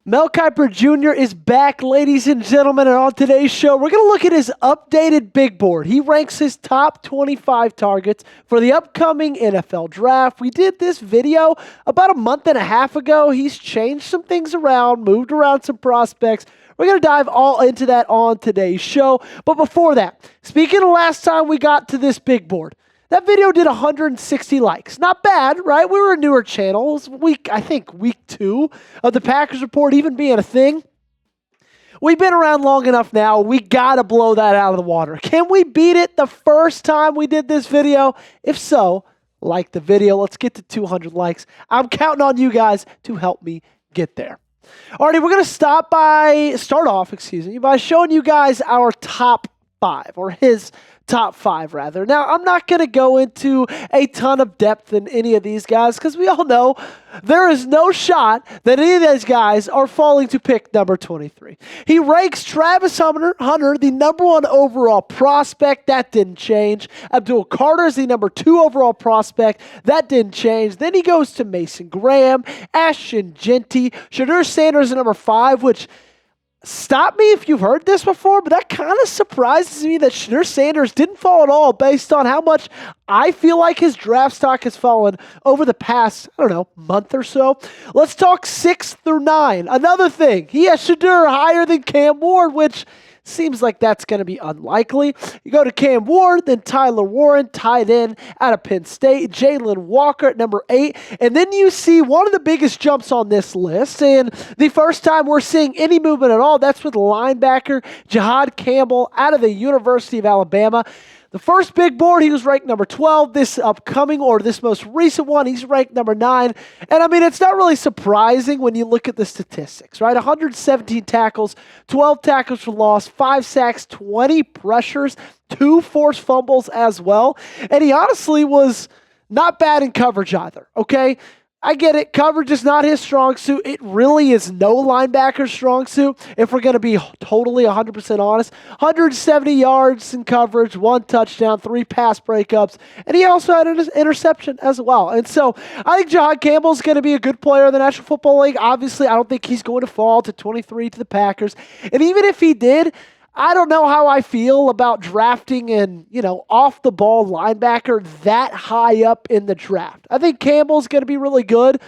Mel Kiper Jr. is back, ladies and gentlemen, and on today's show, we're going to look at his updated big board. He ranks his top 25 targets for the upcoming NFL draft. We did this video about a month and a half ago. He's changed some things around, moved around some prospects. We're going to dive all into that on today's show. But before that, speaking of last time we got to this big board, that video did 160 likes. Not bad, right? We were a newer channel. It was week 2 of the Packers Report even being a thing. We've been around long enough now. We got to blow that out of the water. Can we beat it the first time we did this video? If so, like the video. Let's get to 200 likes. I'm counting on you guys to help me get there. Alrighty, we're going to start off by showing you guys our top 5, or his top 5 rather. Now, I'm not going to go into a ton of depth in any of these guys because we all know there is no shot that any of these guys are falling to pick number 23. He ranks Travis Hunter, the number 1 overall prospect. That didn't change. Abdul Carter is the number 2 overall prospect. That didn't change. Then he goes to Mason Graham, Ashton, Jeanty, Shedeur Sanders at number 5, which stop me if you've heard this before, but that kind of surprises me that Shedeur Sanders didn't fall at all based on how much I feel like his draft stock has fallen over the past, month or so. Let's talk 6 through 9. Another thing, he has Shedeur higher than Cam Ward, which seems like that's going to be unlikely. You go to Cam Ward, then Tyler Warren, tight end out of Penn State, Jalon Walker at number 8, and then you see one of the biggest jumps on this list, and the first time we're seeing any movement at all, that's with linebacker Jahdae Campbell out of the University of Alabama. The first big board, he was ranked number 12. This most recent one, he's ranked number 9. And it's not really surprising when you look at the statistics, right? 117 tackles, 12 tackles for loss, 5 sacks, 20 pressures, 2 forced fumbles as well. And he honestly was not bad in coverage either, okay? I get it. Coverage is not his strong suit. It really is no linebacker's strong suit, if we're going to be totally 100% honest. 170 yards in coverage, 1 touchdown, 3 pass breakups, and he also had an interception as well. And so I think Jahdae Campbell is going to be a good player in the National Football League. Obviously, I don't think he's going to fall to 23 to the Packers. And even if he did, I don't know how I feel about drafting an, off-the-ball linebacker that high up in the draft. I think Campbell's going to be really good.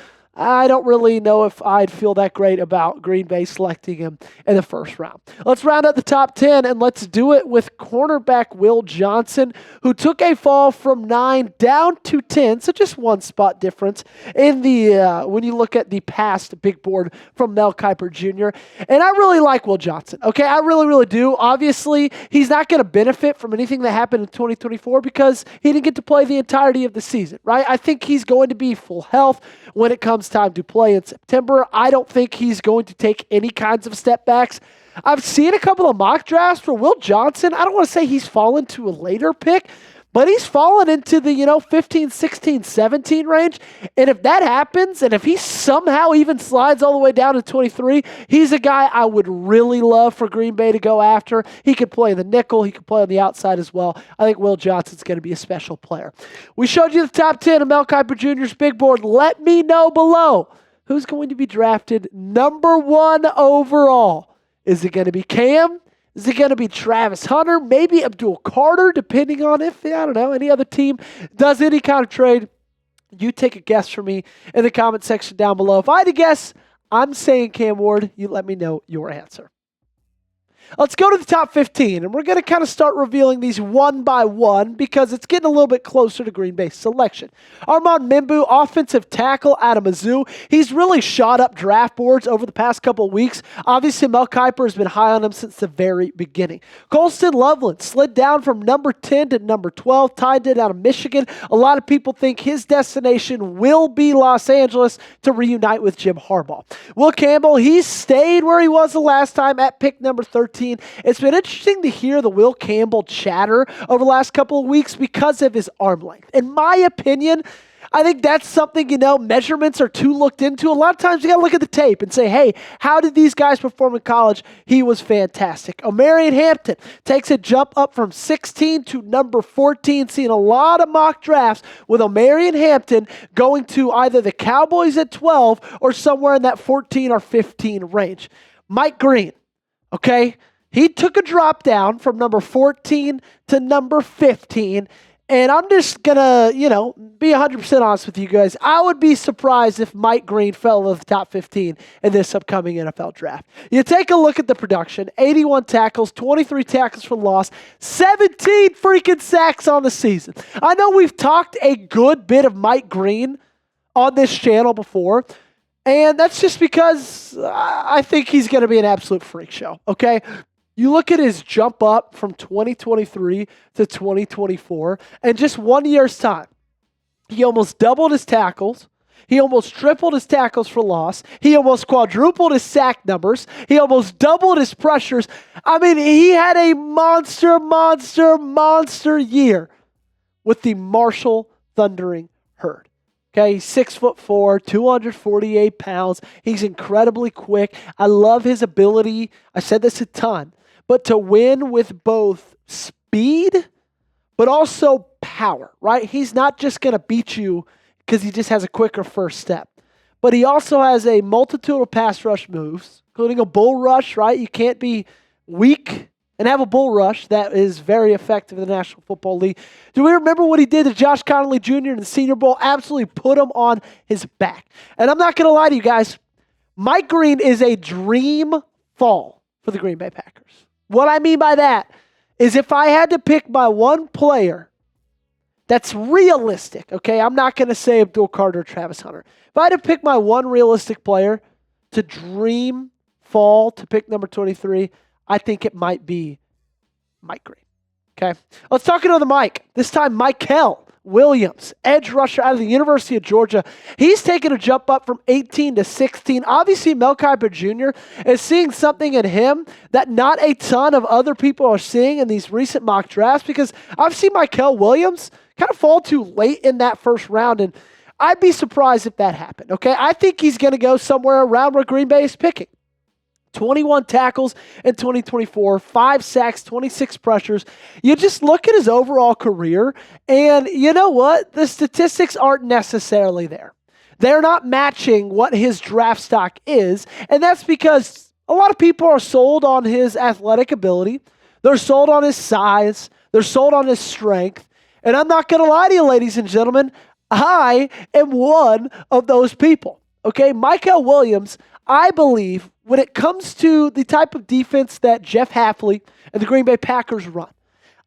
I don't really know if I'd feel that great about Green Bay selecting him in the first round. Let's round out the top 10, and let's do it with cornerback Will Johnson, who took a fall from 9 down to 10, so just 1 spot difference in the when you look at the past big board from Mel Kiper Jr. And I really like Will Johnson, okay? I really, really do. Obviously, he's not going to benefit from anything that happened in 2024 because he didn't get to play the entirety of the season, right? I think he's going to be full health when it comes time to play in September. I don't think he's going to take any kinds of step backs. I've seen a couple of mock drafts for Will Johnson. I don't want to say he's fallen to a later pick, but he's fallen into the, 15, 16, 17 range. And if that happens, and if he somehow even slides all the way down to 23, he's a guy I would really love for Green Bay to go after. He could play the nickel. He could play on the outside as well. I think Will Johnson's going to be a special player. We showed you the top 10 of Mel Kiper Jr.'s big board. Let me know below who's going to be drafted number 1 overall. Is it going to be Cam? Is it going to be Travis Hunter? Maybe Abdul Carter, depending on if, any other team does any kind of trade. You take a guess for me in the comment section down below. If I had to guess, I'm saying Cam Ward. You let me know your answer. Let's go to the top 15, and we're going to kind of start revealing these one by one because it's getting a little bit closer to Green Bay's selection. Armand Membu, offensive tackle out of Mizzou. He's really shot up draft boards over the past couple of weeks. Obviously, Mel Kiper has been high on him since the very beginning. Colston Loveland slid down from number 10 to number 12, tied in out of Michigan. A lot of people think his destination will be Los Angeles to reunite with Jim Harbaugh. Will Campbell, he stayed where he was the last time at pick number 13. It's been interesting to hear the Will Campbell chatter over the last couple of weeks because of his arm length. In my opinion, I think that's something, measurements are too looked into. A lot of times you got to look at the tape and say, hey, how did these guys perform in college? He was fantastic. Omarion Hampton takes a jump up from 16 to number 14, seeing a lot of mock drafts with Omarion Hampton going to either the Cowboys at 12 or somewhere in that 14 or 15 range. Mike Green, okay? He took a drop down from number 14 to number 15. And I'm just going to, be 100% honest with you guys. I would be surprised if Mike Green fell into the top 15 in this upcoming NFL draft. You take a look at the production, 81 tackles, 23 tackles for loss, 17 freaking sacks on the season. I know we've talked a good bit of Mike Green on this channel before, and that's just because I think he's going to be an absolute freak show, okay? You look at his jump up from 2023 to 2024, and just 1 year's time, he almost doubled his tackles. He almost tripled his tackles for loss. He almost quadrupled his sack numbers. He almost doubled his pressures. I mean, he had a monster year with the Marshall Thundering Herd. Okay, he's 6'4", 248 pounds. He's incredibly quick. I love his ability. I said this a ton. But to win with both speed, but also power, right? He's not just going to beat you because he just has a quicker first step. But he also has a multitude of pass rush moves, including a bull rush, right? You can't be weak and have a bull rush that is very effective in the National Football League. Do we remember what he did to Josh Connolly Jr. in the Senior Bowl? Absolutely put him on his back. And I'm not going to lie to you guys, Mike Green is a dream fall for the Green Bay Packers. What I mean by that is if I had to pick my one player that's realistic, okay, I'm not going to say Abdul Carter or Travis Hunter. If I had to pick my one realistic player to dream fall to pick number 23, I think it might be Mike Green, okay? Let's talk another Mike. This time, Mykel Williams, edge rusher out of the University of Georgia. He's taken a jump up from 18 to 16. Obviously, Mel Kiper Jr. is seeing something in him that not a ton of other people are seeing in these recent mock drafts, because I've seen Mykel Williams kind of fall too late in that first round, and I'd be surprised if that happened, okay? I think he's going to go somewhere around where Green Bay is picking. 21 tackles in 2024, 5 sacks, 26 pressures. You just look at his overall career, and you know what? The statistics aren't necessarily there. They're not matching what his draft stock is, and that's because a lot of people are sold on his athletic ability. They're sold on his size. They're sold on his strength. And I'm not going to lie to you, ladies and gentlemen, I am one of those people. Okay, Mykel Williams, I believe, when it comes to the type of defense that Jeff Hafley and the Green Bay Packers run,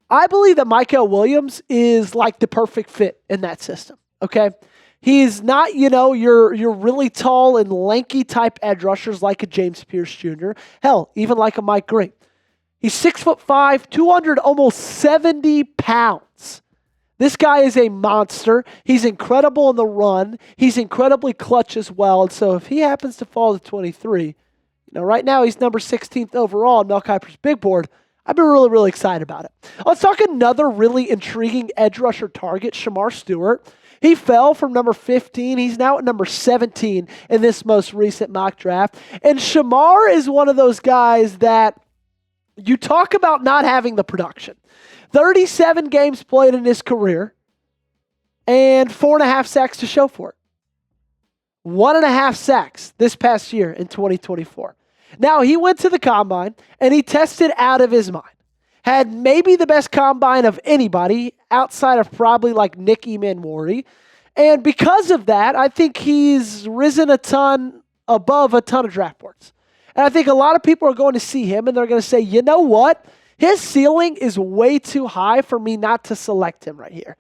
I believe that Mykel Williams is like the perfect fit in that system, okay? He's not, your really tall and lanky type edge rushers like a James Pierce Jr., hell, even like a Mike Green. He's 6'5", 200, almost 70 pounds. This guy is a monster. He's incredible in the run. He's incredibly clutch as well. And so if he happens to fall to 23, right now he's number 16th overall on Mel Kiper's big board. I'd be really, really excited about it. Let's talk another really intriguing edge rusher target, Shamar Stewart. He fell from number 15. He's now at number 17 in this most recent mock draft. And Shamar is one of those guys that you talk about not having the production. 37 games played in his career and 4.5 sacks to show for it. 1.5 sacks this past year in 2024. Now, he went to the combine and he tested out of his mind. Had maybe the best combine of anybody outside of probably like Nick Emanwari. And because of that, I think he's risen a ton above a ton of draft boards. And I think a lot of people are going to see him and they're going to say, you know what? His ceiling is way too high for me not to select him right here.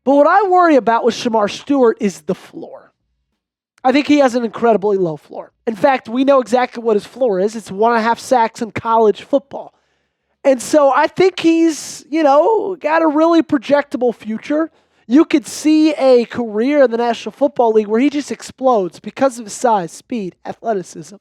But what I worry about with Shamar Stewart is the floor. I think he has an incredibly low floor. In fact, we know exactly what his floor is. It's 1.5 sacks in college football. And so I think he's, got a really projectable future. You could see a career in the National Football League where he just explodes because of his size, speed, athleticism.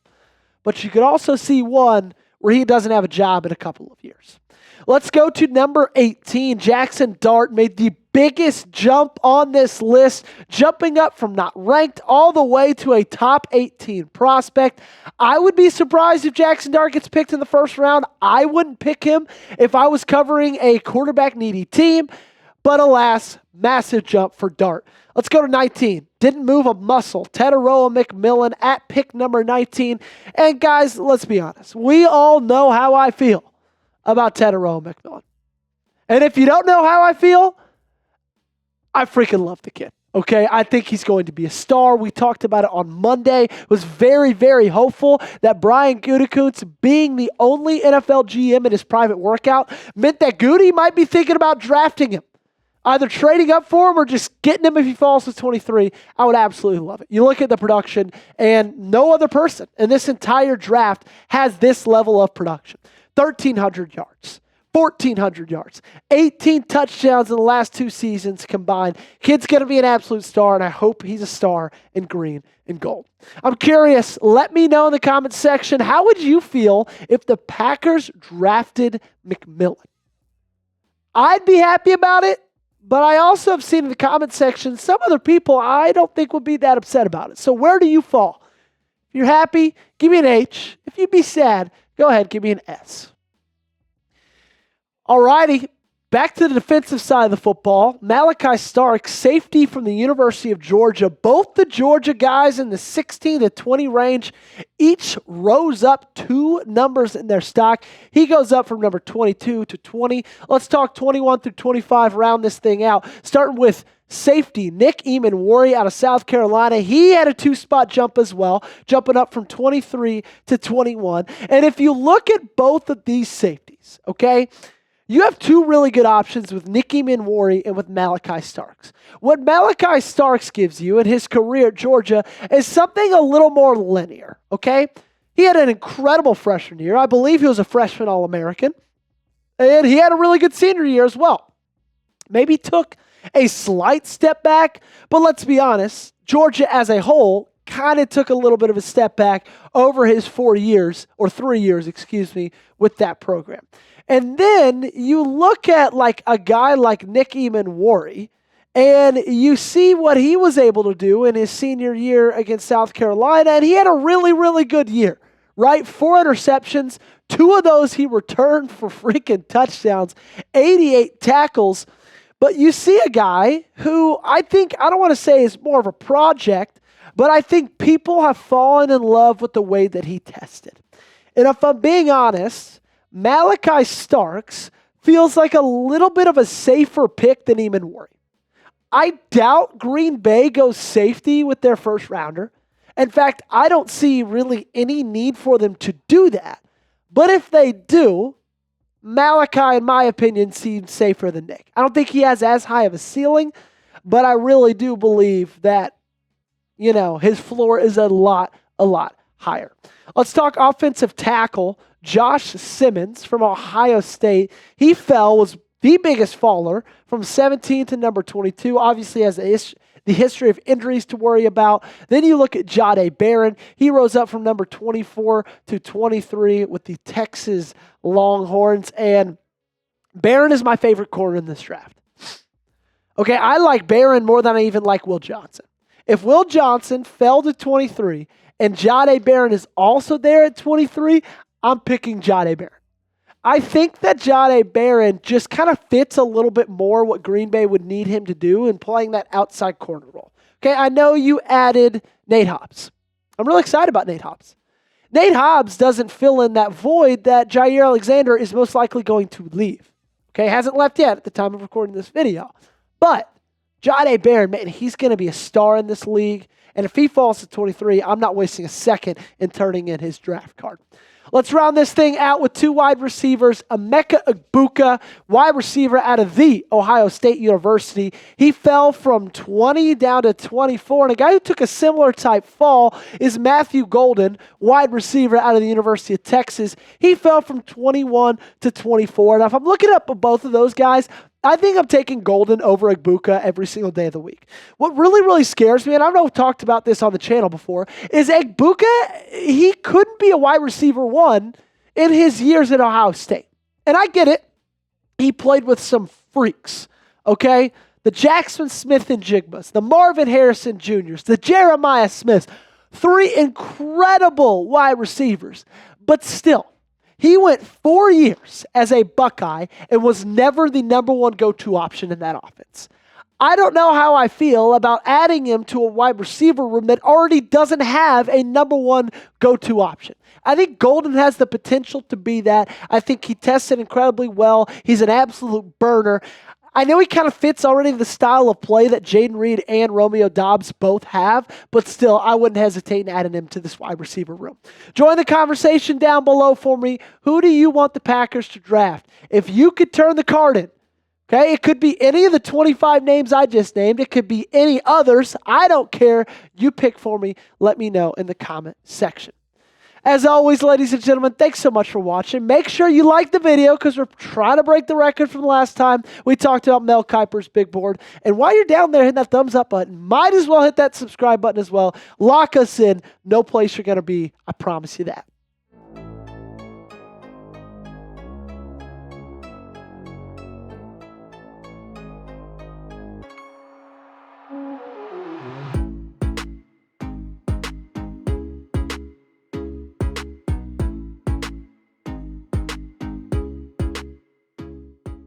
But you could also see one where he doesn't have a job in a couple of years. Let's go to number 18. Jackson Dart made the biggest jump on this list, jumping up from not ranked all the way to a top 18 prospect. I would be surprised if Jackson Dart gets picked in the first round. I wouldn't pick him if I was covering a quarterback-needy team. But alas, massive jump for Dart. Let's go to 19. Didn't move a muscle. Tetairoa McMillan at pick number 19. And guys, let's be honest. We all know how I feel about Tetairoa McMillan. And if you don't know how I feel, I freaking love the kid. Okay, I think he's going to be a star. We talked about it on Monday. Was very, very hopeful that Brian Gutekunst, being the only NFL GM in his private workout, meant that Goody might be thinking about drafting him. Either trading up for him or just getting him if he falls to 23. I would absolutely love it. You look at the production, and no other person in this entire draft has this level of production. 1,300 yards, 1,400 yards, 18 touchdowns in the last 2 seasons combined. Kid's going to be an absolute star, and I hope he's a star in green and gold. I'm curious. Let me know in the comments section, how would you feel if the Packers drafted McMillan? I'd be happy about it. But I also have seen in the comment section some other people I don't think would be that upset about it. So where do you fall? If you're happy, give me an H. If you'd be sad, go ahead, give me an S. Alrighty, back to the defensive side of the football. Malachi Starks, safety from the University of Georgia. Both the Georgia guys in the 16 to 20 range each rose up 2 numbers in their stock. He goes up from number 22 to 20. Let's talk 21 through 25, round this thing out. Starting with safety, Nick Eamon-Warry out of South Carolina. He had a 2-spot jump as well, jumping up from 23 to 21. And if you look at both of these safeties, okay, you have 2 really good options with Nick Eamon-Warry and with Malachi Starks. What Malachi Starks gives you in his career at Georgia is something a little more linear, okay? He had an incredible freshman year. I believe he was a freshman All-American. And he had a really good senior year as well. Maybe took a slight step back, but let's be honest, Georgia as a whole kind of took a little bit of a step back over his 4 years, or 3 years, with that program. And then you look at like a guy like Nick Eamon-Warry, and you see what he was able to do in his senior year against South Carolina, and he had a really, really good year, right? 4 interceptions, 2 of those he returned for freaking touchdowns, 88 tackles. But you see a guy who I don't want to say is more of a project, but I think people have fallen in love with the way that he tested. And if I'm being honest, Malachi Starks feels like a little bit of a safer pick than Eamon-Warry. I doubt Green Bay goes safety with their first rounder. In fact, I don't see really any need for them to do that. But if they do, Malachi, in my opinion, seems safer than Nick. I don't think he has as high of a ceiling, but I really do believe that, his floor is a lot higher. Let's talk offensive tackle. Josh Simmons from Ohio State. He was the biggest faller from 17 to number 22. Obviously has the history of injuries to worry about. Then you look at Jahdae Barron. He rose up from number 24 to 23 with the Texas Longhorns. And Barron is my favorite corner in this draft. Okay, I like Barron more than I even like Will Johnson. If Will Johnson fell to 23 and Jahdae Barron is also there at 23, I'm picking Jahdae Barron. I think that Jahdae Barron just kind of fits a little bit more what Green Bay would need him to do in playing that outside corner role. Okay, I know you added Nate Hobbs. I'm really excited about Nate Hobbs. Nate Hobbs doesn't fill in that void that Jair Alexander is most likely going to leave. Okay, hasn't left yet at the time of recording this video. But Jahdae Barron, man, he's going to be a star in this league. And if he falls to 23, I'm not wasting a second in turning in his draft card. Let's round this thing out with 2 wide receivers. Emeka Egbuka, wide receiver out of the Ohio State University. He fell from 20 down to 24. And a guy who took a similar type fall is Matthew Golden, wide receiver out of the University of Texas. He fell from 21 to 24. Now, if I'm looking up both of those guys, I think I'm taking Golden over Egbuka every single day of the week. What really, really scares me, and I know I've talked about this on the channel before, is Egbuka, he couldn't be a wide receiver 1 in his years at Ohio State. And I get it. He played with some freaks, okay? The Jackson Smith and Jigmas, the Marvin Harrison Jr.'s, the Jeremiah Smiths, 3 incredible wide receivers. But still, he went 4 years as a Buckeye and was never the number one go-to option in that offense. I don't know how I feel about adding him to a wide receiver room that already doesn't have a number one go-to option. I think Golden has the potential to be that. I think he tested incredibly well. He's an absolute burner. I know he kind of fits already the style of play that Jaden Reed and Romeo Doubs both have, but still, I wouldn't hesitate in adding him to this wide receiver room. Join the conversation down below for me. Who do you want the Packers to draft? If you could turn the card in, okay, it could be any of the 25 names I just named. It could be any others. I don't care. You pick for me. Let me know in the comment section. As always, ladies and gentlemen, thanks so much for watching. Make sure you like the video because we're trying to break the record from last time we talked about Mel Kiper's big board. And while you're down there hitting that thumbs up button, might as well hit that subscribe button as well. Lock us in. No place you're going to be. I promise you that.